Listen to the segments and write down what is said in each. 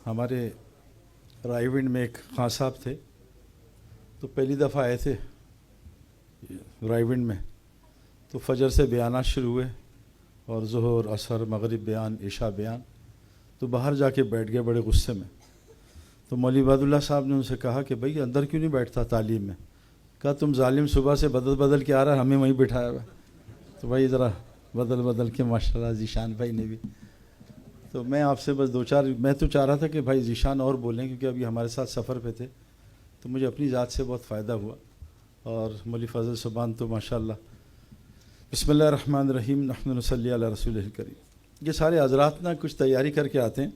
ہمارے رائے ونڈ میں ایک خان صاحب تھے، تو پہلی دفعہ آئے تھے رائے ونڈ میں، تو فجر سے بیانات شروع ہوئے اور ظہر عصر مغرب بیان عشاء بیان، تو باہر جا کے بیٹھ گئے بڑے غصے میں۔ تو مولوی عباد اللہ صاحب نے ان سے کہا کہ بھائی اندر کیوں نہیں بیٹھتا تعلیم میں؟ کہا تم ظالم صبح سے بدل بدل کے آ رہا ہے، ہمیں وہیں بٹھایا ہوا ہے۔ تو بھائی ذرا بدل بدل کے ماشاءاللہ ذیشان بھائی نے بھی، تو میں آپ سے بس دو چار، میں تو چاہ رہا تھا کہ بھائی ذیشان اور بولیں کیونکہ ابھی ہمارے ساتھ سفر پہ تھے، تو مجھے اپنی ذات سے بہت فائدہ ہوا، اور مولوی فضل سبحان تو ماشاءاللہ۔ بسم اللہ الرحمن الرحیم، نحمد نصلی علی رسول الکریم۔ یہ سارے حضرات نا کچھ تیاری کر کے آتے ہیں،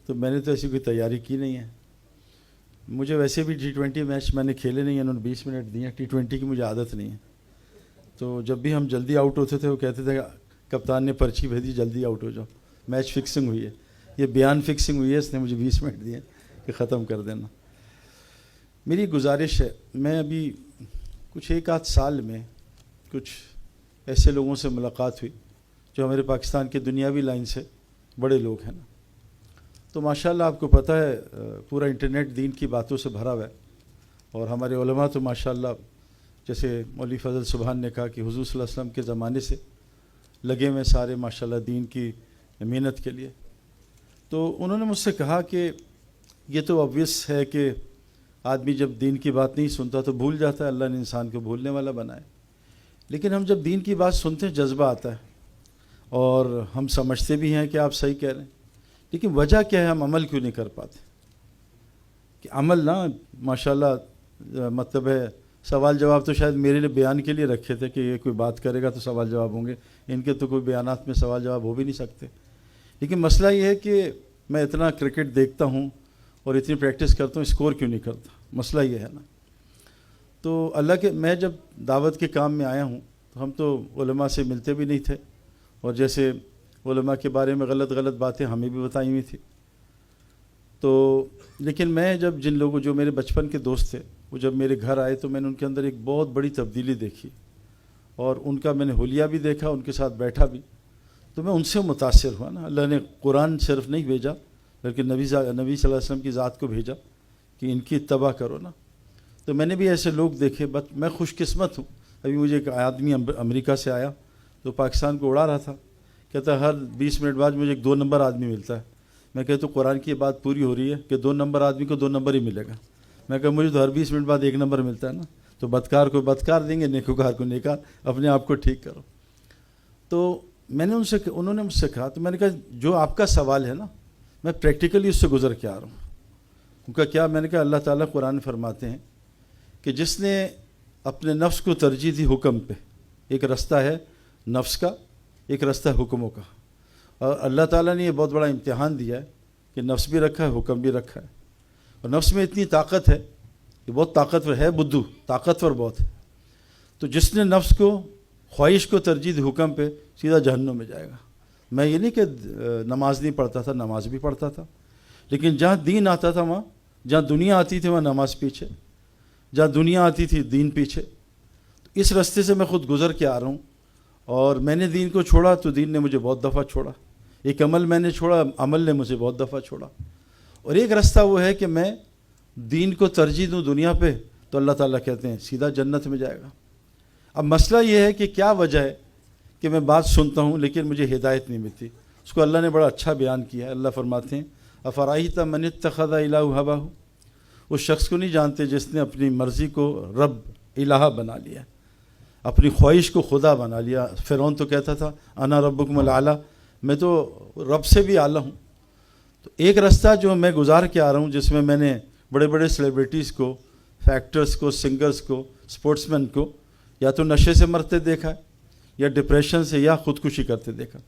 تو میں نے تو ایسی کوئی تیاری کی نہیں ہے۔ مجھے ویسے بھی T20 میچ میں نے کھیلے نہیں ہیں، انہوں نے 20 منٹ دیے ہیں، T20 کی مجھے عادت نہیں ہے۔ تو جب بھی ہم جلدی آؤٹ ہوتے تھے وہ کہتے تھے کپتان نے پرچی بھیجی جلدی آؤٹ ہو جاؤ، میچ فکسنگ ہوئی ہے، یہ بیان فکسنگ ہوئی ہے، اس نے مجھے 20 منٹ دیے کہ ختم کر دینا۔ میری گزارش ہے، میں ابھی کچھ ایک آدھ سال میں کچھ ایسے لوگوں سے ملاقات ہوئی جو ہمارے پاکستان کے دنیاوی لائن سے بڑے لوگ ہیں نا، تو ماشاءاللہ آپ کو پتہ ہے پورا انٹرنیٹ دین کی باتوں سے بھرا ہوا ہے، اور ہمارے علماء تو ماشاءاللہ جیسے مولوی فضل سبحان نے کہا کہ حضور صلی اللہ علیہ وسلم کے زمانے سے لگے ہوئے سارے ماشاءاللہ دین کی محنت کے لیے۔ تو انہوں نے مجھ سے کہا کہ یہ تو obvious ہے کہ آدمی جب دین کی بات نہیں سنتا تو بھول جاتا ہے، اللہ نے انسان کو بھولنے والا بنایا، لیکن ہم جب دین کی بات سنتے ہیں جذبہ آتا ہے، اور ہم سمجھتے بھی ہیں کہ آپ صحیح کہہ رہے ہیں، لیکن وجہ کیا ہے ہم عمل کیوں نہیں کر پاتے؟ کہ عمل نا ماشاءاللہ مطلب ہے، سوال جواب تو شاید میرے لیے بیان کے لیے رکھے تھے کہ یہ کوئی بات کرے گا تو سوال جواب ہوں گے، ان کے تو کوئی بیانات میں سوال جواب ہو بھی نہیں سکتے۔ لیکن مسئلہ یہ ہے کہ میں اتنا کرکٹ دیکھتا ہوں اور اتنی پریکٹس کرتا ہوں، اسکور کیوں نہیں کرتا؟ مسئلہ یہ ہے نا۔ تو اللہ کے، میں جب دعوت کے کام میں آیا ہوں تو ہم تو علماء سے ملتے بھی نہیں تھے، اور جیسے علماء کے بارے میں غلط غلط باتیں ہمیں بھی بتائی ہوئی تھی، تو لیکن میں جب جن لوگوں، جو میرے بچپن کے دوست تھے، وہ جب میرے گھر آئے تو میں نے ان کے اندر ایک بہت بڑی تبدیلی دیکھی، اور ان کا میں نے حلیہ بھی دیکھا، ان کے ساتھ بیٹھا بھی، تو میں ان سے متاثر ہوا نا۔ اللہ نے قرآن صرف نہیں بھیجا بلکہ نبی صلی اللہ علیہ وسلم کی ذات کو بھیجا کہ ان کی اتباع کرو نا۔ تو میں نے بھی ایسے لوگ دیکھے، بس میں خوش قسمت ہوں۔ ابھی مجھے ایک آدمی امریکہ سے آیا تو پاکستان کو اڑا رہا تھا، کہتا ہے ہر 20 منٹ بعد مجھے ایک 2 نمبر آدمی ملتا ہے۔ میں کہتا ہوں قرآن کی بات پوری ہو رہی ہے کہ 2 نمبر آدمی کو 2 نمبر ہی ملے گا۔ میں کہا مجھے تو ہر 20 منٹ بعد 1 نمبر ملتا ہے نا، تو بدکار کو بدکار دیں گے، نیکوکار کو نیکار، اپنے آپ کو ٹھیک کرو۔ تو میں نے انہوں نے مجھ سے کہا، تو میں نے کہا جو آپ کا سوال ہے نا، میں پریکٹیکلی اس سے گزر کے آ رہا ہوں۔ ان کا کیا؟ میں نے کہا اللہ تعالیٰ قرآن فرماتے ہیں کہ جس نے اپنے نفس کو ترجیح دی حکم پہ، ایک رستہ ہے نفس کا، ایک رستہ ہے حکموں کا، اور اللہ تعالیٰ نے یہ بہت بڑا امتحان دیا ہے کہ نفس بھی رکھا ہے، حکم بھی رکھا ہے، اور نفس میں اتنی طاقت ہے کہ بہت طاقتور ہے، بدھو طاقتور بہت ہے، تو جس نے نفس کو، خواہش کو ترجیح دی حکم پہ، سیدھا جہنم میں جائے گا۔ میں یہ نہیں کہ نماز نہیں پڑھتا تھا، نماز بھی پڑھتا تھا، لیکن جہاں دین آتا تھا وہاں، جہاں دنیا آتی تھی وہاں نماز پیچھے، جہاں دنیا آتی تھی دین پیچھے۔ اس رستے سے میں خود گزر کے آ رہا ہوں، اور میں نے دین کو چھوڑا تو دین نے مجھے بہت دفعہ چھوڑا، ایک عمل میں نے چھوڑا، عمل نے مجھے بہت دفعہ چھوڑا، اور ایک رستہ وہ ہے کہ میں دین کو ترجیح دوں دنیا پہ، تو اللہ تعالیٰ کہتے ہیں سیدھا جنت میں جائے گا۔ اب مسئلہ یہ ہے کہ کیا وجہ ہے کہ میں بات سنتا ہوں لیکن مجھے ہدایت نہیں ملتی؟ اس کو اللہ نے بڑا اچھا بیان کیا ہے۔ اللہ فرماتے ہیں افرائیت من اتخذ الہ ہواہ، اس شخص کو نہیں جانتے جس نے اپنی مرضی کو رب الہ بنا لیا، اپنی خواہش کو خدا بنا لیا۔ فرعون تو کہتا تھا انا ربکم الاعلی، میں تو رب سے بھی اعلیٰ ہوں۔ تو ایک رستہ جو میں گزار کے آ رہا ہوں، جس میں نے بڑے بڑے سیلیبریٹیز کو، فیکٹرز کو، سنگرز کو، سپورٹس مین کو یا تو نشے سے مرتے دیکھا ہے، یا ڈپریشن سے، یا خودکشی کرتے دیکھا،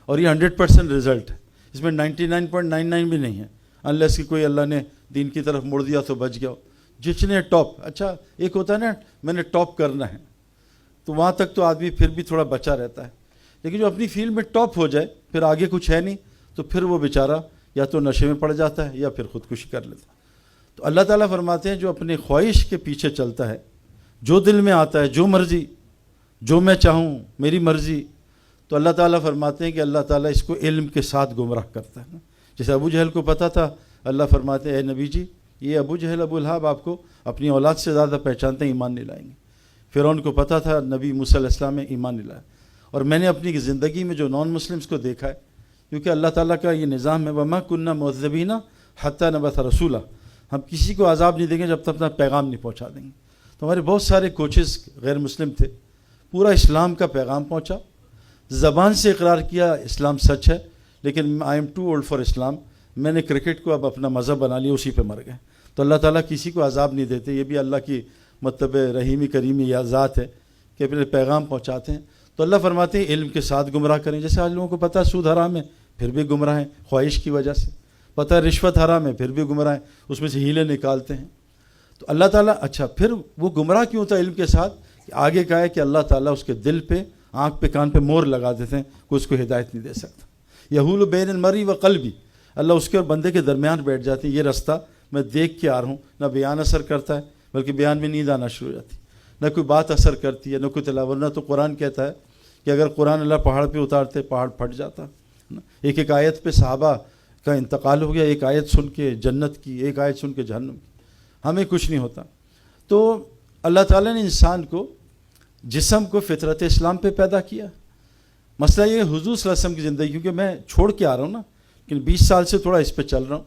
اور یہ 100% رزلٹ ہے، اس میں 99.99 بھی نہیں ہے، انلیس کہ کوئی اللہ نے دین کی طرف موڑ دیا تو بچ گیا ہو۔ جس نے ٹاپ، اچھا ایک ہوتا ہے نا میں نے ٹاپ کرنا ہے، تو وہاں تک تو آدمی پھر بھی تھوڑا بچا رہتا ہے، لیکن جو اپنی فیلڈ میں ٹاپ ہو جائے پھر آگے کچھ ہے نہیں، تو پھر وہ بیچارہ یا تو نشے میں پڑ جاتا ہے یا پھر خودکشی کر لیتا ہے۔ تو اللہ تعالیٰ فرماتے ہیں جو اپنے خواہش کے پیچھے چلتا ہے، جو دل میں آتا ہے، جو مرضی، جو میں چاہوں، میری مرضی، تو اللہ تعالیٰ فرماتے ہیں کہ اللہ تعالیٰ اس کو علم کے ساتھ گمراہ کرتا ہے نا۔ جیسے ابو جہل کو پتہ تھا اللہ فرماتے ہیں اے نبی جی یہ ابو جہل ابو لہب آپ کو اپنی اولاد سے زیادہ پہچانتے ہیں، ایمان نہیں لائیں گے۔ فرعون کو پتہ تھا نبی موسیٰ علیہ السلام نے ایمان نہیں لایا، اور میں نے اپنی زندگی میں جو نان مسلمس کو دیکھا ہے، کیونکہ اللہ تعالیٰ کا یہ نظام ہے وَمَا كُنَّا مُعَذِّبِينَ حَتَّى نَبْعَثَ رَسُولًا، ہم کسی کو عذاب نہیں دیں گے جب تک اپنا پیغام نہیں پہنچا دیں گے۔ تو ہمارے بہت سارے کوچز غیر مسلم تھے، پورا اسلام کا پیغام پہنچا، زبان سے اقرار کیا اسلام سچ ہے، لیکن I am too old for Islam, میں نے کرکٹ کو اب اپنا مذہب بنا لیا، اسی پہ مر گئے۔ تو اللہ تعالیٰ کسی کو عذاب نہیں دیتے، یہ بھی اللہ کی مطلب رحیمی کریمی یا ذات ہے کہ اپنے پیغام پہنچاتے ہیں۔ تو اللہ فرماتے ہیں علم کے ساتھ گمراہ کریں، جیسے آج لوگوں کو پتہ ہے سود حرام ہے پھر بھی گمراہ ہیں خواہش کی وجہ سے، پتہ ہے رشوت حرام ہے پھر بھی گمراہ ہیں، اس میں سے ہیلے نکالتے ہیں۔ تو اللہ تعالیٰ اچھا پھر وہ گمراہ کیوں تھا علم کے ساتھ؟ کہ آگے کہا ہے کہ اللہ تعالیٰ اس کے دل پہ آنکھ پہ کان پہ مور لگا دیتے ہیں، کوئی اس کو ہدایت نہیں دے سکتا۔ یحول بین المرء و قلبی، اللہ اس کے اور بندے کے درمیان بیٹھ جاتے ہیں، یہ رستہ میں دیکھ کے آ رہا ہوں، نہ بیان اثر کرتا ہے بلکہ بیان میں نیند آنا شروع ہو جاتی، نہ کوئی بات اثر کرتی ہے، نہ کوئی تلاوت، نہ تو قرآن کہتا ہے کہ اگر قرآن اللہ پہاڑ پہ اتارتے پہاڑ پھٹ جاتا۔ ایک ایک آیت پہ صحابہ کا انتقال ہو گیا، ایک آیت سن کے جنت کی، ایک آیت سن کے جہنم کی، ہمیں کچھ نہیں ہوتا۔ تو اللہ تعالیٰ نے انسان کو جسم کو فطرت اسلام پہ پیدا کیا۔ مسئلہ یہ حضور صلی اللہ علیہ وسلم کی زندگی، کیونکہ میں چھوڑ کے آ رہا ہوں نا، لیکن 20 سال سے تھوڑا اس پہ چل رہا ہوں،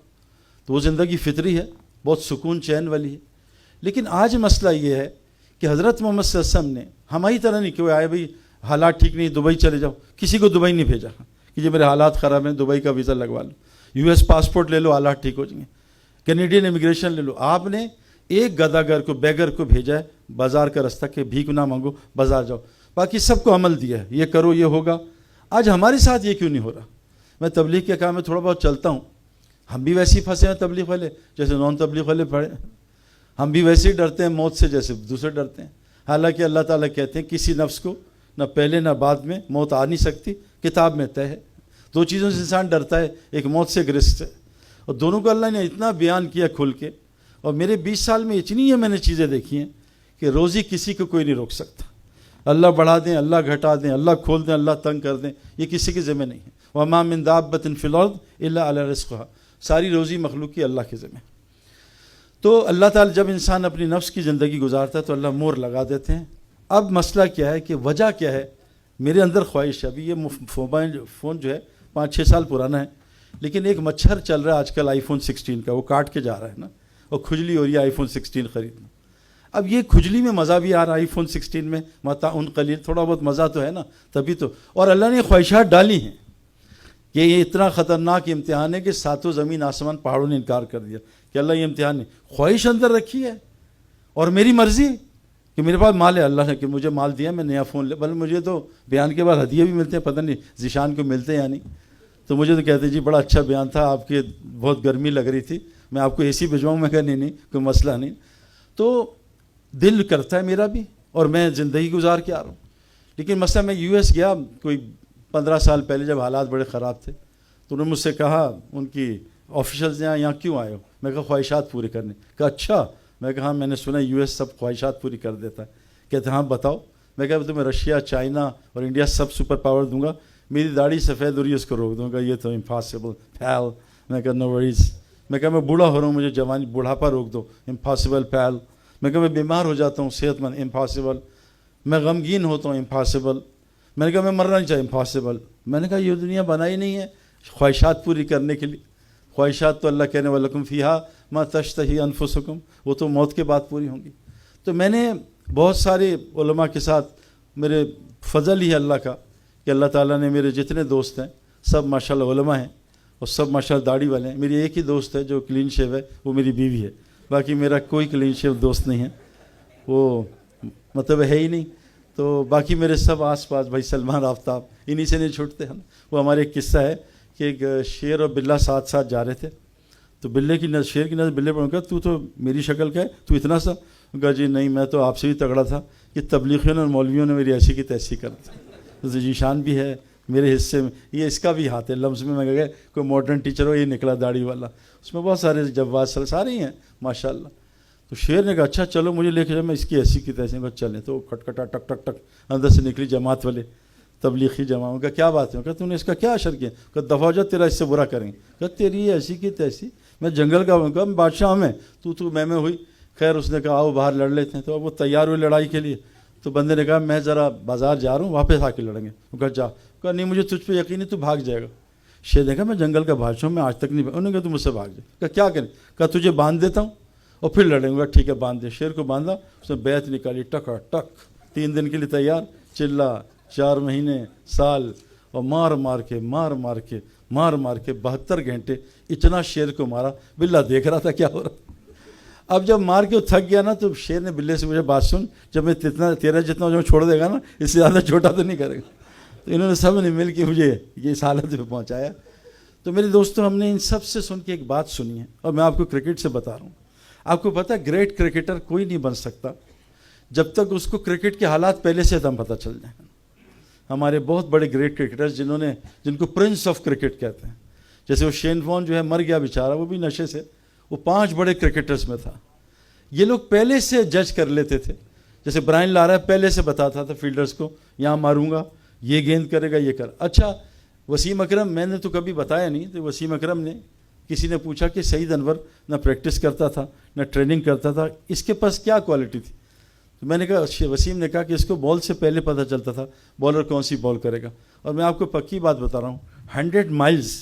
تو وہ زندگی فطری ہے، بہت سکون چین والی ہے۔ لیکن آج مسئلہ یہ ہے کہ حضرت محمد صلی اللہ علیہ وسلم نے ہماری طرح نہیں کہ وہ آئے بھائی حالات ٹھیک نہیں دبئی چلے جاؤ، کسی کو دبئی نہیں بھیجا کہ یہ میرے حالات خراب ہیں دبئی کا ویزا لگوا لو، US پاسپورٹ لے لو حالات ٹھیک ہو جائیں گے، کینیڈین امیگریشن لے لو۔ آپ نے ایک گداگر کو بیگر کو بھیجا ہے بازار کا رستہ کہ بھیک نہ مانگو بازار جاؤ، باقی سب کو عمل دیا ہے یہ کرو یہ ہوگا۔ آج ہمارے ساتھ یہ کیوں نہیں ہو رہا؟ میں تبلیغ کے کام میں تھوڑا بہت چلتا ہوں، ہم بھی ویسے ہی پھنسے ہیں تبلیغ والے جیسے نان تبلیغ والے پڑے، ہم بھی ویسے ہی ڈرتے ہیں موت سے جیسے دوسرے ڈرتے ہیں۔ حالانکہ اللہ تعالیٰ کہتے ہیں کسی نفس کو نہ پہلے نہ بعد میں موت آ نہیں سکتی، کتاب میں طے ہے۔ دو چیزوں سے انسان ڈرتا ہے، ایک موت سے ایک رزق سے، اور دونوں کو اللہ نے اتنا بیان کیا کھل کے۔ اور میرے 20 سال میں اتنی ہے میں نے چیزیں دیکھی ہیں کہ روزی کسی کو کوئی نہیں روک سکتا، اللہ بڑھا دیں اللہ گھٹا دیں، اللہ کھول دیں اللہ تنگ کر دیں، یہ کسی کے ذمہ نہیں ہے۔ وَمَا مِن دَابَّةٍ فِي الْأَرْضِ إِلَّا عَلَىٰ رِزْقِهَا، ساری روزی مخلوق کی اللہ کے ذمہ۔ تو اللہ تعالیٰ جب انسان اپنی نفس کی زندگی گزارتا ہے تو اللہ مور لگا دیتے ہیں۔ اب مسئلہ کیا ہے کہ وجہ کیا ہے؟ میرے اندر خواہش ہے، ابھی یہ موبائل فون جو ہے 5-6 سال پرانا ہے، لیکن ایک مچھر چل رہا ہے آج کل iPhone 16 کا، وہ کاٹ کے جا رہا ہے نا، اور کھجلی ہو رہی ہے iPhone 16 خریدنا۔ اب یہ کھجلی میں مزہ بھی آ رہا ہے iPhone 16 میں، متاع قلیل، تھوڑا بہت مزہ تو ہے نا، تبھی تو۔ اور اللہ نے خواہشات ڈالی ہیں کہ یہ اتنا خطرناک امتحان ہے کہ ساتوں زمین آسمان پہاڑوں نے انکار کر دیا کہ اللہ یہ امتحان ہے، خواہش اندر رکھی ہے اور میری مرضی کہ میرے پاس مال ہے، اللہ نے کہ مجھے مال دیا میں نیا فون لے، بلکہ مجھے تو بیان کے بعد ہدیے بھی ملتے ہیں، پتہ نہیں ذیشان کو ملتے ہیں یا نہیں۔ تو مجھے تو کہتے جی بڑا اچھا بیان تھا آپ کے، بہت گرمی لگ رہی تھی، میں آپ کو AC بھجواؤں، میں کہا نہیں کوئی مسئلہ نہیں۔ تو دل کرتا ہے میرا بھی، اور میں زندگی گزار کے آ رہا ہوں۔ لیکن مسئلہ میں US گیا کوئی 15 سال پہلے جب حالات بڑے خراب تھے، تو انہوں نے مجھ سے کہا ان کی آفیشلز یہاں کیوں آئے ہو؟ میں کہا خواہشات پورے کرنے۔ کہا اچھا؟ میں کہا میں نے سنا US سب خواہشات پوری کر دیتا ہے۔ کہتے ہاں بتاؤ۔ میں کہا تمہیں رشیا چائنا اور انڈیا سب سپر پاور دوں گا، میری داڑھی سفید ہو رہی ہے اس کو روک دوں گا، یہ تو امپاسبل پھیل۔ میں کہا نو وریز۔ میں کہا میں بوڑھا ہو رہا ہوں، مجھے جوانی بڑھاپا روک دو، امپاسبل پھیل۔ میں کہا میں بیمار ہو جاتا ہوں صحت مند، امپاسبل۔ میں غمگین ہوتا ہوں، امپاسبل۔ میں نے کہا میں مرنا نہیں چاہیے، امپاسبل۔ میں نے کہا یہ دنیا بنائی نہیں ہے خواہشات پوری کرنے کے لیے، خواہشات تو اللہ کہنے وَلَكُمْ فِيهَا مَا تَشْتَهِي أَنفُسُكُمْ، وہ تو موت کے بعد پوری ہوں گی۔ تو میں نے بہت سارے علماء کے ساتھ، میرے فضل ہی ہے اللہ کا کہ اللہ تعالیٰ نے میرے جتنے دوست ہیں سب ماشاءاللہ علماء ہیں، اور سب ماشاءاللہ داڑھی والے ہیں۔ میری ایک ہی دوست ہے جو کلین شیو ہے، وہ میری بیوی ہے، باقی میرا کوئی کلین شیو دوست نہیں ہے، وہ مطلب ہے ہی نہیں۔ تو باقی میرے سب آس پاس بھائی سلمان آفتاب، انہی سے نہیں چھوٹتے ہم۔ وہ ہمارے ایک قصہ ہے کہ ایک شیر اور بلہ ساتھ ساتھ جا رہے تھے، تو بلے کی نظر، شیر کی نظر بلے پر، کہا تو میری شکل کا ہے، تو اتنا سا؟ کہا جی نہیں میں تو آپ سے بھی تگڑا تھا، کہ تبلیغیوں اور مولویوں نے میری ایسی کی تیسی کر دی۔ ذیشان بھی ہے میرے حصے میں، یہ اس کا بھی ہاتھ ہے لمس میں۔ میں کہا کوئی ماڈرن ٹیچر ہو، یہ نکلا داڑھی والا، اس میں بہت سارے جواز سارے ہی ہیں ماشاءاللہ۔ تو شیر نے کہا اچھا چلو مجھے لے کے جاؤ، میں اس کی ایسی کی تیسی۔ کہا چلیں، تو کٹ کٹا ٹک ٹک ٹک اندر سے نکلی جماعت والے، تبلیغی جماعت۔ کا کیا بات ہے؟ کہا تم نے اس کا کیا اشر کیا؟ کہا دفعہ ہو جا، تیرا اس سے برا کریں گے۔ کہا تیری ایسی کی تیسی؟ میں جنگل کا ہوں، کہا بادشاہ میں تو میں ہوئی. خیر اس نے کہا آؤ باہر لڑ لیتے ہیں. تو اب وہ تیار ہوئے لڑائی کے لیے. تو بندے نے کہا میں ذرا بازار جا رہا ہوں، واپس آ کے لڑیں گے. وہ کہا جا. کہا نہیں مجھے تجھ پہ یقین ہے، تو بھاگ جائے گا. شیر نے کہا میں جنگل کا بادشاہ ہوں، میں آج تک نہیں. انہوں نے کہا تو مجھ سے بھاگ جائے. کہا کیا کریں؟ کہا تجھے باندھ دیتا ہوں اور پھر لڑیں گے. ٹھیک ہے باندھ دے. شیر کو باندھا، اس نے بیعت نکالی ٹکا ٹک. 3 دن کے لیے تیار. چلا 4 مہینے سال اور مار مار کے 72 گھنٹے اتنا شیر کو مارا. بلّا دیکھ رہا تھا کیا ہو رہا. اب جب مار کے وہ تھک گیا نا تو شیر نے بلے سے مجھے بات سن، جب میں تیرا جتنا جو چھوڑ دے گا نا اس سے زیادہ چھوٹا تو نہیں کرے گا. تو انہوں نے سب نے مل کے مجھے یہ اس حالت پہ پہنچایا. تو میرے دوستوں ہم نے ان سب سے سن کے ایک بات سنی ہے اور میں آپ کو کرکٹ سے بتا رہا ہوں. آپ کو پتہ ہے گریٹ کرکٹر کوئی نہیں بن سکتا جب تک اس کو کرکٹ کے حالات پہلے سے تم پتہ چل جائیں. ہمارے بہت بڑے گریٹ کرکٹرز جن کو پرنس آف کرکٹ کہتے ہیں، جیسے وہ شین وارن جو ہے مر گیا بیچارہ، وہ بھی نشے سے. وہ 5 بڑے کرکٹرز میں تھا. یہ لوگ پہلے سے جج کر لیتے تھے. جیسے برائن لارا پہلے سے بتاتا تھا فیلڈرز کو یہاں ماروں گا، یہ گیند کرے گا، یہ کر. اچھا وسیم اکرم میں نے تو کبھی بتایا نہیں. تو وسیم اکرم نے کسی نے پوچھا کہ سعید انور نہ پریکٹس کرتا تھا نہ ٹریننگ کرتا تھا، اس کے پاس کیا کوالٹی تھی؟ تو میں نے کہا وسیم نے کہا کہ اس کو بال سے پہلے پتہ چلتا تھا بالر کون سی بال کرے گا. اور میں آپ کو پکی بات بتا رہا ہوں، 100 مائلز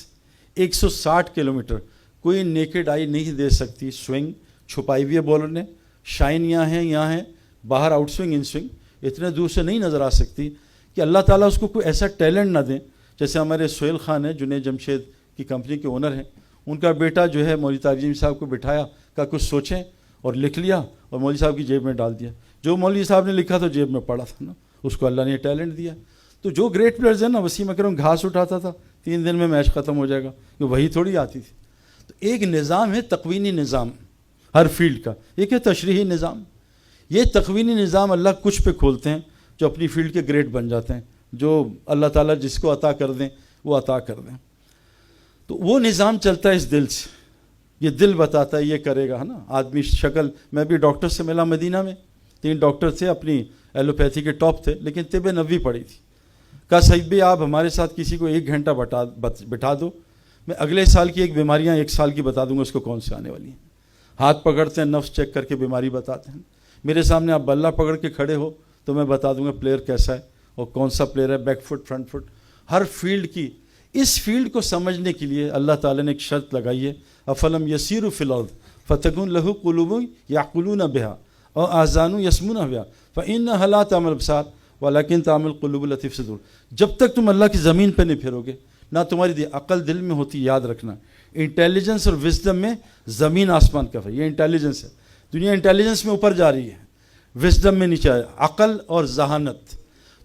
160 کلومیٹر کوئی نیکڈ آئی نہیں دے سکتی سوئنگ. چھپائی ہوئی ہے بالر نے، شائن یہاں ہے باہر، آؤٹ سوئنگ ان سوئنگ اتنے دور سے نہیں نظر آ سکتی کہ اللہ تعالیٰ اس کو کوئی ایسا ٹیلنٹ نہ دیں. جیسے ہمارے سہیل خان ہیں جنید جمشید کی کمپنی کے اونر ہیں، ان کا بیٹا جو ہے مولوی تاجیم صاحب کو بٹھایا، کہا کچھ سوچیں اور لکھ لیا اور مولوی صاحب کی جیب میں ڈال دیا. جو مولوی صاحب نے لکھا تو جیب میں پڑا تھا نا، اس کو اللہ نے ٹیلنٹ دیا. تو جو گریٹ پلیئرز ہیں نا، وسیم اکرم گھاس اٹھاتا تھا 3 دن میں میچ ختم ہو جائے گا، کہ وہی تھوڑی آتی تھی. تو ایک نظام ہے تقوینی نظام ہر فیلڈ کا، ایک ہے تشریحی نظام. یہ تقوینی نظام اللہ کچھ پہ کھولتے ہیں جو اپنی فیلڈ کے گریٹ بن جاتے ہیں، جو اللہ تعالیٰ جس کو عطا کر دیں وہ عطا کر دیں. تو وہ نظام چلتا ہے اس دل سے. یہ دل بتاتا ہے یہ کرے گا، ہے نا. آدمی شکل، میں بھی ڈاکٹر سے ملا مدینہ میں، 3 ڈاکٹر تھے اپنی ایلوپیتھی کے ٹاپ تھے، لیکن طب نبوی پڑھی تھی. کہا سعید بھائی آپ ہمارے ساتھ کسی کو 1 گھنٹہ بٹھا دو، میں اگلے سال کی ایک بیماریاں 1 سال کی بتا دوں گا اس کو کون سے آنے والی ہیں. ہاتھ پکڑتے ہیں، نفس چیک کر کے بیماری بتاتے ہیں. میرے سامنے آپ بلہ پکڑ کے کھڑے ہو تو میں بتا دوں گا پلیئر کیسا ہے اور کون سا پلیئر ہے، بیک فٹ فرنٹ فٹ ہر فیلڈ کی. اس فیلڈ کو سمجھنے کے لیے اللہ تعالیٰ نے ایک شرط لگائی ہے، افلم یسیروا فی الارض فتکون لہ قلوب یعقلون بہا اور آذان یسمعون بہا فانھا لا تعمی الابصار ولکن تعمی القلوب التی فی الصدور. جب تک تم اللہ کی زمین پہ نہیں پھرو گے، نہ تمہاری عقل دل میں ہوتی. یاد رکھنا انٹیلیجنس اور وزڈم میں زمین آسمان کا فرق. یہ انٹیلیجنس ہے، دنیا انٹیلیجنس میں اوپر جا رہی ہے، وزڈم میں نیچے ہے، عقل اور ذہانت.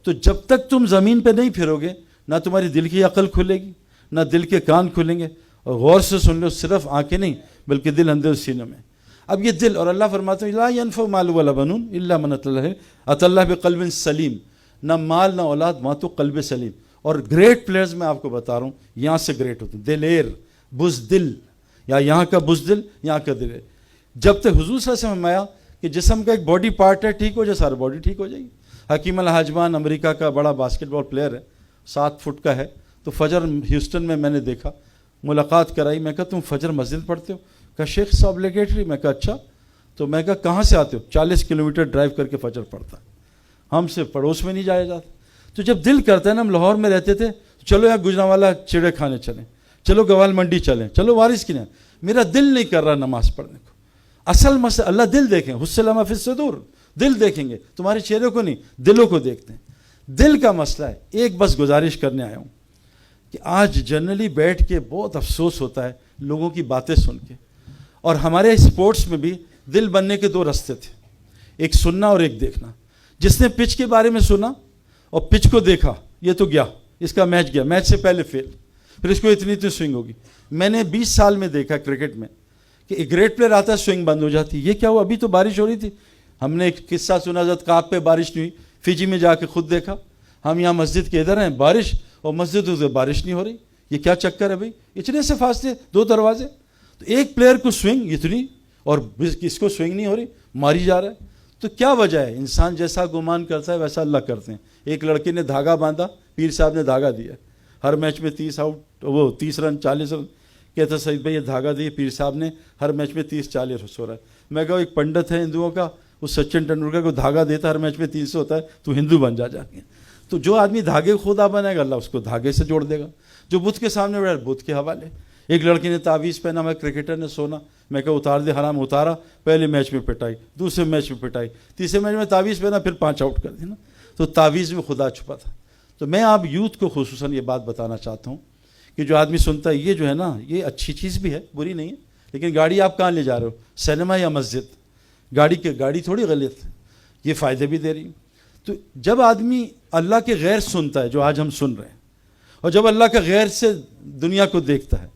تو جب تک تم زمین پہ نہیں پھرو گے، نہ تمہاری دل کی عقل کھلے گی، نہ دل کے کان کھلیں گے. اور غور سے سن لو، صرف آنکھیں نہیں بلکہ دل اندر سینے میں. اب یہ دل، اور اللہ فرماتے ہیں لا ينفع مال ولا بنون الا من اتى الله بقلب سلیم. نہ مال نہ اولاد، وہاں تو قلب سلیم. اور گریٹ پلیئرز میں آپ کو بتا رہا ہوں یہاں سے گریٹ ہوتے ہیں. دلیر، بزدل، یا یہاں کا بزدل یہاں کا دل. جب تک حضور صلی اللہ علیہ وسلم فرمایا کہ جسم کا ایک باڈی پارٹ ہے، ٹھیک ہو جائے سارا باڈی ٹھیک ہو جائے گی. حکیم الحاجمان امریکہ کا بڑا باسکٹ بال پلیئر ہے، 7 فٹ کا ہے. تو فجر ہیوسٹن میں نے دیکھا، ملاقات کرائی. میں کہا تم فجر مسجد پڑھتے ہو؟ کہا شیخ صاحب obligatory. میں کہا اچھا. تو میں کہا کہاں سے آتے ہو؟ 40 کلومیٹر ڈرائیو کر کے فجر پڑھتا ہے. ہم سے پڑوس میں نہیں جایا جاتا. تو جب دل کرتا ہے نا، ہم لاہور میں رہتے تھے، چلو یہاں گجرانوالا چڑے کھانے چلیں، چلو گوال منڈی چلیں، چلو وارث کی. میرا دل نہیں کر رہا نماز پڑھنے کو. اصل مسئلہ اللہ دل دیکھیں، حسن ما فی الصدور. دل دیکھیں گے، تمہارے چہرے کو نہیں، دلوں کو دیکھتے ہیں. دل کا مسئلہ ہے. ایک بس گزارش کرنے آیا ہوں کہ آج جنرلی بیٹھ کے بہت افسوس ہوتا ہے لوگوں کی باتیں سن کے. اور ہمارے اسپورٹس میں بھی دل بننے کے 2 راستے تھے، ایک سننا اور ایک دیکھنا. جس نے پچ کے بارے میں سنا اور پچ کو دیکھا، یہ تو گیا، اس کا میچ گیا، میچ سے پہلے فیل، پھر اس کو اتنی سوئنگ ہوگی. میں نے 20 سال میں دیکھا کرکٹ میں کہ ایک گریٹ پلیئر آتا ہے، سوئنگ بند ہو جاتی. یہ کیا ہوا؟ ابھی تو بارش ہو رہی تھی. ہم نے ایک قصہ سنا، حضرت کعب پہ بارش نہیں ہوئی. فجی میں جا کے خود دیکھا. ہم یہاں مسجد کے ادھر ہیں، بارش، اور مسجد ادھر بارش نہیں ہو رہی. یہ کیا چکر ہے بھائی؟ اتنے سے فاصلے، 2 دروازے. تو ایک پلیئر کو سوئنگ اتنی اور کس کو سوئنگ نہیں ہو رہی، ماری جا رہا ہے. تو کیا وجہ ہے؟ انسان جیسا گمان کرتا ہے ویسا اللہ کرتے ہیں. ایک لڑکے نے دھاگا باندھا، پیر صاحب نے دھاگا دیا، ہر میچ میں 30 آؤٹ، وہ 30 رن 40 رن. کہتا سعید بھائی یہ دھاگا دیے پیر صاحب نے ہر میچ میں 30-40 سو رہا ہے. میں کہا ایک پنڈت ہے ہندوؤں کا, وہ سچن ٹنڈولکر کو دھاگا دیتا ہر میچ میں 300 ہوتا ہے, تو ہندو بن جا کے. تو جو آدمی دھاگے خدا بنائے گا اللہ اس کو دھاگے سے جوڑ دے گا. جو بت کے سامنے بیٹھا بت کے حوالے. ایک لڑکی نے تعویذ پہنا, میں کرکٹر نے سونا, میں کہا اتار دے حرام, اتارا, پہلے میچ میں پٹائی, دوسرے میچ میں پٹائی, تیسرے میچ میں تعویذ پہنا, پھر 5 آؤٹ کر دی نا. تو تعویذ میں خدا چھپا تھا. تو میں آپ یوتھ کو خصوصاً یہ بات بتانا چاہتا ہوں کہ جو آدمی سنتا ہے یہ جو ہے نا یہ اچھی چیز بھی ہے, بری نہیں ہے, لیکن گاڑی آپ کہاں لے جا رہے ہو, سینما یا مسجد؟ گاڑی تھوڑی غلط ہے, یہ فائدے بھی دے رہی. تو جب آدمی اللہ کے غیر سنتا ہے جو آج ہم سن رہے ہیں, اور جب اللہ کا غیر سے دنیا کو دیکھتا ہے,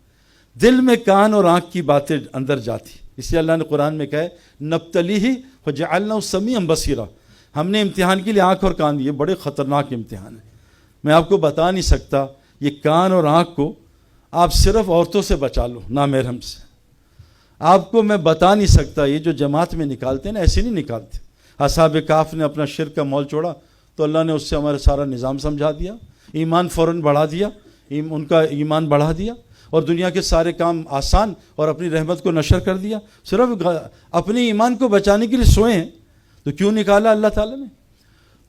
دل میں کان اور آنکھ کی باتیں اندر جاتی. اس لیے اللہ نے قرآن میں کہا ہے نبتلیہ فجعلناہ سمیعا بصیرا, ہم نے امتحان کے لیے آنکھ اور کان دیے. بڑے خطرناک امتحان ہے, میں آپ کو بتا نہیں سکتا. یہ کان اور آنکھ کو آپ صرف عورتوں سے بچا لو, نامحرم سے. آپ کو میں بتا نہیں سکتا, یہ جو جماعت میں نکالتے ہیں نا ایسے نہیں نکالتے. اصحاب کہف نے اپنا شرک کا مول چھوڑا تو اللہ نے اس سے ہمارا سارا نظام سمجھا دیا, ایمان فوراً بڑھا دیا, ان کا ایمان بڑھا دیا, اور دنیا کے سارے کام آسان, اور اپنی رحمت کو نشر کر دیا. صرف اپنے ایمان کو بچانے کے لیے سوئے ہیں, تو کیوں نکالا اللہ تعالیٰ نے؟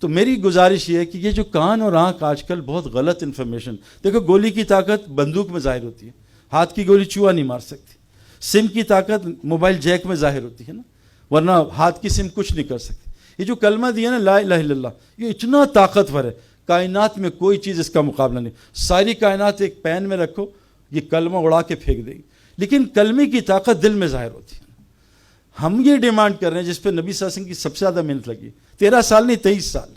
تو میری گزارش یہ ہے کہ یہ جو کان اور آنکھ آج کل بہت غلط انفارمیشن. دیکھو گولی کی طاقت بندوق میں ظاہر ہوتی ہے, ہاتھ کی گولی چوہا نہیں مار سکتی. سم کی طاقت موبائل جیک میں ظاہر ہوتی ہے نا, ورنہ ہاتھ کی سم کچھ نہیں کر سکتی. یہ جو کلمہ دیا نا لا الہ الا اللہ, یہ اتنا طاقتور ہے, کائنات میں کوئی چیز اس کا مقابلہ نہیں. ساری کائنات ایک پین میں رکھو, یہ کلمہ اڑا کے پھینک دے گی, لیکن کلمے کی طاقت دل میں ظاہر ہوتی ہے. ہم یہ ڈیمانڈ کر رہے ہیں جس پہ نبی صلی اللہ علیہ وسلم کی سب سے زیادہ محنت لگی. 13 سال نہیں 23 سال.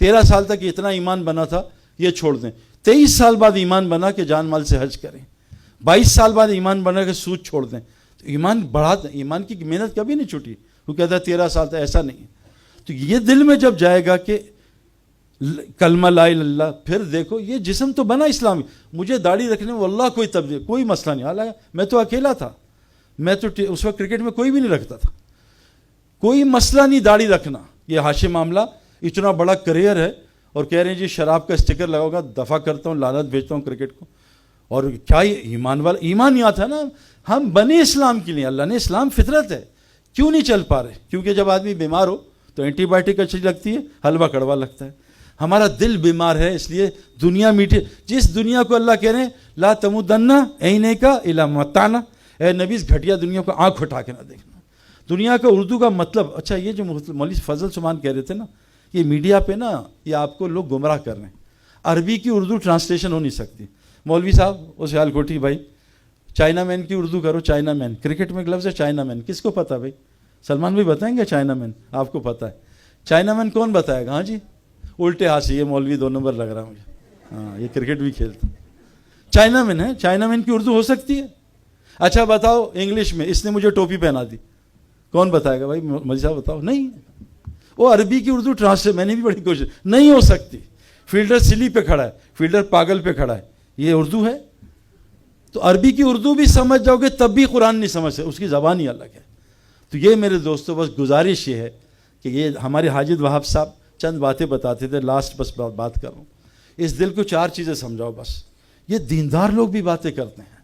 13 سال تک اتنا ایمان بنا تھا, یہ چھوڑ دیں. 23 سال بعد ایمان بنا کہ جان مال سے حج کریں. 22 سال بعد ایمان بنا کہ سود چھوڑ دیں. ایمان بڑھا دیں. ایمان کی محنت کبھی نہیں چھوٹی. وہ کہتا ہے 13 سال تک, ایسا نہیں ہے. تو یہ دل میں جب جائے گا کہ کلمہ لا الہ الا اللہ, پھر دیکھو یہ جسم تو بنا اسلامی. مجھے داڑھی رکھنے میں واللہ کوئی تبدیل کوئی مسئلہ نہیں. حالانکہ میں تو اکیلا تھا, میں تو اس وقت کرکٹ میں کوئی بھی نہیں رکھتا تھا. کوئی مسئلہ نہیں داڑھی رکھنا. یہ حاشی معاملہ, اتنا بڑا کریئر ہے, اور کہہ رہے ہیں جی شراب کا اسٹکر لگاؤ گا, دفع کرتا ہوں, لعنت بھیجتا ہوں کرکٹ کو. اور کیا یہ ایمان والا, ایمان یہاں تھا نا, ہم بنے اسلام کے لیے. اللہ نے اسلام فطرت ہے, کیوں نہیں چل پا رہے؟ کیونکہ جب آدمی بیمار ہو تو اینٹی بائیوٹک اچھی لگتی ہے, حلوہ کڑوا لگتا ہے. ہمارا دل بیمار ہے, اس لیے دنیا میٹھی. جس دنیا کو اللہ کہہ رہے ہیں لا تمدن عینیک الی متاعنا, اے نبی اس گھٹیا دنیا کو آنکھ اٹھا کے نہ دیکھنا. دنیا کا اردو کا مطلب, اچھا یہ جو مولوی فضل سمان کہہ رہے تھے نا, یہ میڈیا پہ نا یہ آپ کو لوگ گمراہ کر رہے ہیں. عربی کی اردو ٹرانسلیشن ہو نہیں سکتی. مولوی صاحب وہ سیال کوٹھی بھائی, چائنا مین کی اردو کرو. چائنا مین, کرکٹ میں ایک لفظ ہے چائنا مین, کس کو پتہ بھائی؟ سلمان بھائی بتائیں گے چائنا مین؟ آپ کو پتہ ہے چائنا مین کون بتائے گا؟ ہاں جی, الٹے ہاتھ سے. یہ مولوی 2 نمبر لگ رہا ہے مجھے. ہاں یہ کرکٹ بھی کھیلتا. چائنا مین ہے, چائنا مین کی اردو ہو سکتی ہے؟ اچھا بتاؤ انگلش میں اس نے مجھے ٹوپی پہنا دی, کون بتائے گا بھائی؟ مولوی صاحب بتاؤ. نہیں, وہ عربی کی اردو ٹرانسلیٹ, میں نے بھی بڑی کوشش, نہیں ہو سکتی. فیلڈر سلی پہ کھڑا ہے, فیلڈر پاگل پہ کھڑا ہے, یہ اردو ہے؟ تو عربی کی اردو بھی سمجھ جاؤ گے تب بھی قرآن نہیں سمجھ سکتے, اس کی زبان ہی الگ ہے. تو یہ میرے دوستوں بس گزارش یہ ہے کہ یہ ہمارے حاجد وہاب صاحب چند باتیں بتاتے تھے, لاسٹ بس بات کر رہا ہوں. اس دل کو 4 چیزیں سمجھاؤ بس. یہ دیندار لوگ بھی باتیں کرتے ہیں,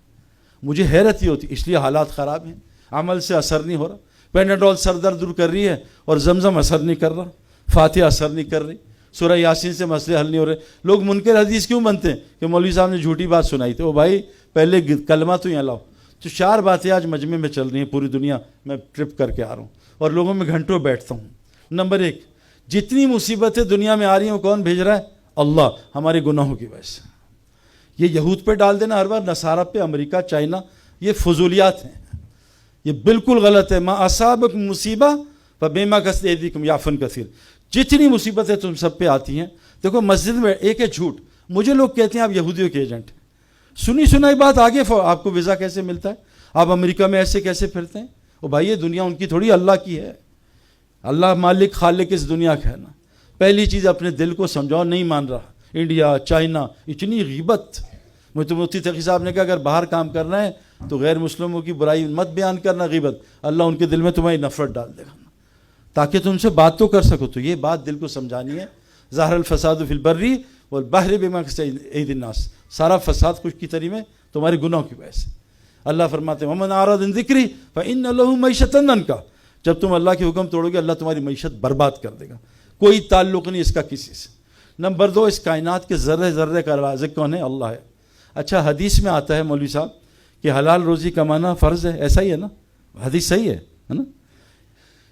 مجھے حیرت ہی ہوتی, اس لیے حالات خراب ہیں, عمل سے اثر نہیں ہو رہا. پیناڈول سر درد دور کر رہی ہے اور زمزم اثر نہیں کر رہا, فاتحہ اثر نہیں کر رہی, سورہ یاسین سے مسئلے حل نہیں ہو رہے. لوگ منکر حدیث کیوں بنتے ہیں کہ مولوی صاحب نے جھوٹی بات سنائی تھی. او بھائی پہلے کلمہ تو یہاں لاؤ. تو 4 باتیں آج مجمع میں چل رہی ہیں پوری دنیا میں, ٹرپ کر کے آ رہا ہوں اور لوگوں میں گھنٹوں بیٹھتا ہوں. نمبر 1, جتنی مصیبتیں دنیا میں آ رہی ہیں وہ کون بھیج رہا ہے؟ اللہ, ہمارے گناہوں کی وجہ سے. یہ یہود پہ ڈال دینا ہر بار, نصارہ پہ, امریکہ, چائنا, یہ فضولیات ہیں, یہ بالکل غلط ہے. ما اصابکم مصیبہ فبما کسبت ایدیکم یعفو کثیر. جتنی مصیبتیں تم سب پہ آتی ہیں, دیکھو مسجد میں ایک ہے جھوٹ. مجھے لوگ کہتے ہیں آپ یہودیوں کے ایجنٹ ہیں. سنی سنائی بات آگے, آپ کو ویزا کیسے ملتا ہے؟ آپ امریکہ میں ایسے کیسے پھرتے ہیں؟ او بھائی یہ دنیا ان کی تھوڑی, اللہ کی ہے. اللہ مالک خالق اس دنیا کا ہے نا. پہلی چیز اپنے دل کو سمجھاؤ, نہیں مان رہا. انڈیا, چائنا, اتنی غیبت. مفتی تقی صاحب نے کہا اگر باہر کام کرنا ہے تو غیر مسلموں کی برائی مت بیان کرنا, غیبت. اللہ ان کے دل میں تمہاری نفرت ڈال دے گا تاکہ تم سے بات تو کر سکو. تو یہ بات دل کو سمجھانی ہے. ظاہر الفساد فی البر والبحر بما کسبت ایدی الناس. سارا فساد خشکی تری میں تمہارے گناہوں کی وجہ سے. اللہ فرماتے ہیں ومن اعرض عن ذکری فإن لہ معیشۃ ضنکا، جب تم اللہ کے حکم توڑو گے اللہ تمہاری معیشت برباد کر دے گا، کوئی تعلق نہیں اس کا کسی سے۔ نمبر 2، اس کائنات کے ذرے ذرے کا رازق کون ہے؟ اللہ ہے۔ اچھا حدیث میں آتا ہے مولوی صاحب کہ حلال روزی کمانا فرض ہے، ایسا ہی ہے نا؟ حدیث صحیح ہے نا؟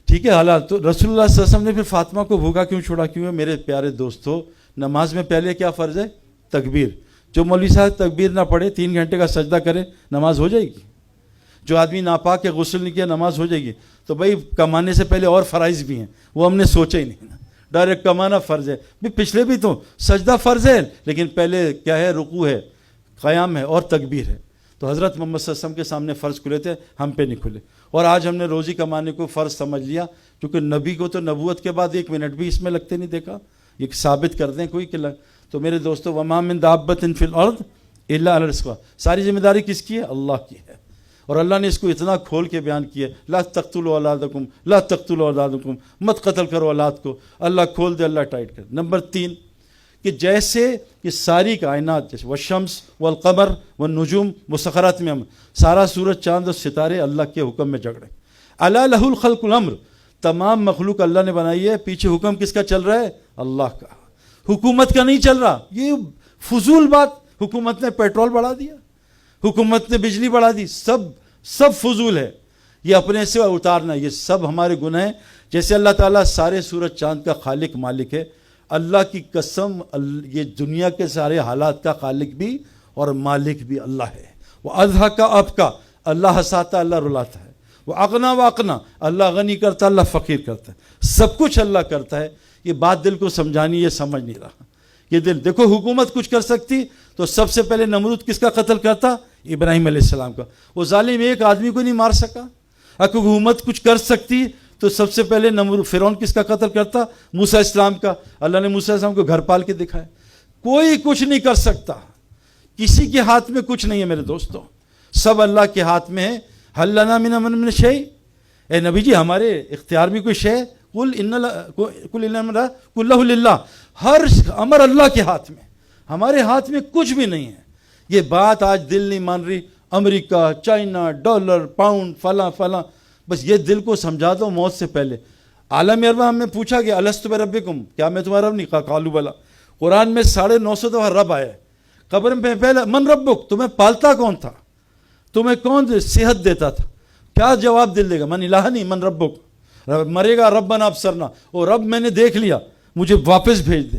ٹھیک ہے حلال، تو رسول اللہ صلی اللہ علیہ وسلم نے پھر فاطمہ کو بھوکا کیوں چھوڑا؟ کیوں ہے میرے پیارے دوستو؟ نماز میں پہلے کیا فرض ہے؟ تکبیر۔ جو مولوی صاحب تکبیر نہ پڑھے 3 گھنٹے کا سجدہ کرے نماز ہو جائے گی؟ جو آدمی ناپاک ہے غسل نہیں کیا نماز ہو جائے گی؟ تو بھائی کمانے سے پہلے اور فرائض بھی ہیں، وہ ہم نے سوچا ہی نہیں نا، ڈائریکٹ کمانا فرض ہے۔ پچھلے بھی تو سجدہ فرض ہے، لیکن پہلے کیا ہے؟ رکوع ہے، قیام ہے اور تکبیر ہے۔ تو حضرت محمد صلی اللہ علیہ وسلم کے سامنے فرض کھلے تھے، ہم پہ نہیں کھلے، اور آج ہم نے روزی کمانے کو فرض سمجھ لیا، کیونکہ نبی کو تو نبوت کے بعد 1 منٹ بھی اس میں لگتے نہیں دیکھا۔ یہ ثابت کر دیں کوئی کہ تو میرے دوستو وما من دابۃ فی الارض الا علی رزقها، ساری ذمہ داری کس کی ہے؟ اللہ کی ہے۔ اور اللہ نے اس کو اتنا کھول کے بیان کیا ہے، لا تقتلوا اولادکم، لا تقتلوا اولادکم، مت قتل کرو اولاد کو، اللہ کھول دے، اللہ ٹائٹ کر۔ نمبر 3 کہ جیسے یہ ساری کائنات، جیسے والشمس والقمر والنجوم مسخرات میں، ہم سارا سورج چاند اور ستارے اللہ کے حکم میں جگ رہے ہیں۔ الا لہ الخلق والامر، تمام مخلوق اللہ نے بنائی ہے، پیچھے حکم کس کا چل رہا ہے؟ اللہ کا، حکومت کا نہیں چل رہا۔ یہ فضول بات، حکومت نے پیٹرول بڑھا دیا، حکومت نے بجلی بڑھا دی، سب فضول ہے، یہ اپنے سے اتارنا، یہ سب ہمارے گناہ ہیں۔ جیسے اللہ تعالیٰ سارے سورج چاند کا خالق مالک ہے، اللہ کی قسم یہ دنیا کے سارے حالات کا خالق بھی اور مالک بھی اللہ ہے۔ وہ اضحیٰ کا اب کا، اللہ ہنساتا اللہ رلاتا ہے۔ وہ اغنا و اقنا، اللہ غنی کرتا اللہ فقیر کرتا ہے، سب کچھ اللہ کرتا ہے۔ یہ بات دل کو سمجھانی، یہ سمجھ نہیں رہا۔ یہ دل دیکھو، حکومت کچھ کر سکتی تو سب سے پہلے نمرود کس کا قتل کرتا؟ ابراہیم علیہ السلام کا۔ وہ ظالم ایک آدمی کو نہیں مار سکا۔ اگر حکومت کچھ کر سکتی تو سب سے پہلے فرعون کس کا قتل کرتا؟ موسیٰ السلام کا۔ اللہ نے موسیٰ السلام کو گھر پال کے دکھایا۔ کوئی کچھ نہیں کر سکتا، کسی کے ہاتھ میں کچھ نہیں ہے میرے دوستوں، سب اللہ کے ہاتھ میں ہے۔ حل لنا من امر من شیء، اے نبی جی ہمارے اختیار میں کوئی شے؟ قل الامر کلہ للہ، ہر امر اللہ کے ہاتھ میں، ہمارے ہاتھ میں کچھ بھی نہیں ہے۔ یہ بات آج دل نہیں مان رہی، امریکہ، چائنا، ڈالر، پاؤنڈ، فلاں فلاں، بس یہ دل کو سمجھا دو موت سے پہلے۔ عالم ارواح ہم میں پوچھا گیا الست بربکم، کیا میں تمہارا رب نہیں؟ کہا قالوا بلی۔ قرآن میں 950 دفعہ رب آیا ہے۔ قبر میں پہلے من ربک، تمہیں پالتا کون تھا؟ تمہیں کون صحت دیتا تھا؟ کیا جواب دل دے گا؟ من الہ نہیں، من ربک۔ مرے گا ربنا ابصرنا، او رب میں نے دیکھ لیا، مجھے واپس بھیج دے۔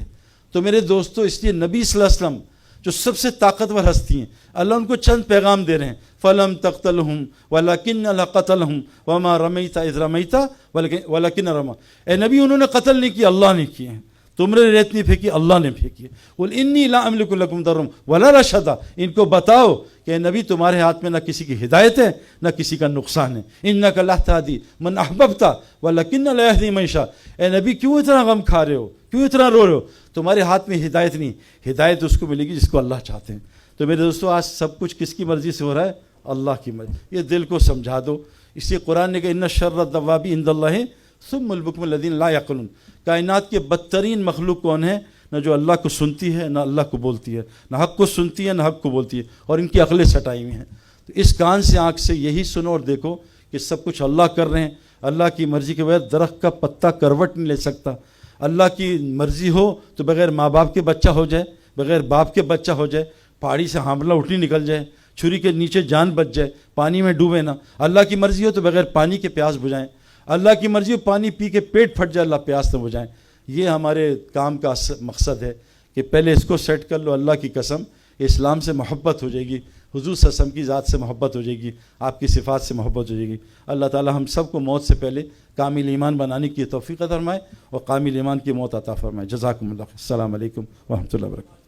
تو میرے دوستو اس لیے نبی صلی اللہ علیہ وسلم جو سب سے طاقتور ہستی ہیں، اللہ ان کو چند پیغام دے رہے ہیں، فَلَمْ تَقْتَلْهُمْ وَلَكِنَّ لَقَتَلْهُمْ وَمَا رَمَيْتَ إِذْ رَمَيْتَ وَلَكِنَّ رَمَى۔ اے نبی انہوں نے قتل نہیں کیا، اللہ نے کیے ہیں، تم نے ریت نہیں پھینکی، اللہ نے پھینکی ہے۔ قُلْ إِنِّي لَا أَمْلِكُ لَكُمْ ضَرًّا وَلَا رَشَدًا، ان کو بتاؤ کہ اے نبی تمہارے ہاتھ میں نہ کسی کی ہدایت ہے نہ کسی کا نقصان ہے۔ إِنَّكَ لَا تَهْدِي مَنْ أَحْبَبْتَ وَلَكِنَّ اللَّهَ يَهْدِي مَن يَشَاءُ۔ اے نبی کیوں اتنا غم کھا رہے ہو، کیوں اتنا رو رہے ہو؟ تمہارے ہاتھ میں ہدایت نہیں، ہدایت اس کو ملے گی جس کو اللہ چاہتے ہیں۔ تو میرے دوستو آج سب کچھ کس کی مرضی سے ہو رہا ہے؟ اللہ کی مرضی۔ یہ دل کو سمجھا دو۔ اس لیے قرآن نے کہا ان شر الدواب عند اللہ ثم البکم الذین لا یعقلون۔ کائنات کے بدترین مخلوق کون ہے؟ نہ جو اللہ کو سنتی ہے نہ اللہ کو بولتی ہے، نہ حق کو سنتی ہے نہ حق کو بولتی ہے، اور ان کی عقلیں سٹائی ہوئی ہیں۔ تو اس کان سے آنکھ سے یہی سنو اور دیکھو کہ سب کچھ اللہ کر رہے ہیں۔ اللہ کی مرضی کے بغیر درخت کا پتا کروٹ نہیں لے سکتا۔ اللہ کی مرضی ہو تو بغیر ماں باپ کے بچہ ہو جائے، بغیر باپ کے بچہ ہو جائے، پہاڑی سے حاملہ اٹھنی نکل جائے، چھری کے نیچے جان بچ جائے، پانی میں ڈوبے نہ۔ اللہ کی مرضی ہو تو بغیر پانی کے پیاس بجھائیں، اللہ کی مرضی ہو پانی پی کے پیٹ پھٹ جائے، اللہ پیاس نہ بجھائیں۔ یہ ہمارے کام کا مقصد ہے کہ پہلے اس کو سیٹ کر لو۔ اللہ کی قسم اسلام سے محبت ہو جائے گی، حضور صلی اللہ علیہ وسلم کی ذات سے محبت ہو جائے گی، آپ کی صفات سے محبت ہو جائے گی۔ اللہ تعالی ہم سب کو موت سے پہلے کامل ایمان بنانے کی توفیق عطا فرمائے اور کامل ایمان کی موت عطا فرمائے۔ جزاکم اللہ خیر۔ السلام علیکم ورحمۃ اللہ وبرکاتہ۔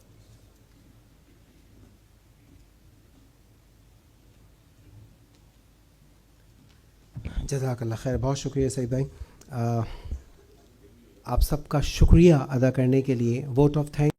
جزاک اللہ خیر، بہت شکریہ سعید بھائی، آپ سب کا شکریہ ادا کرنے کے لیے ووٹ آف تھینک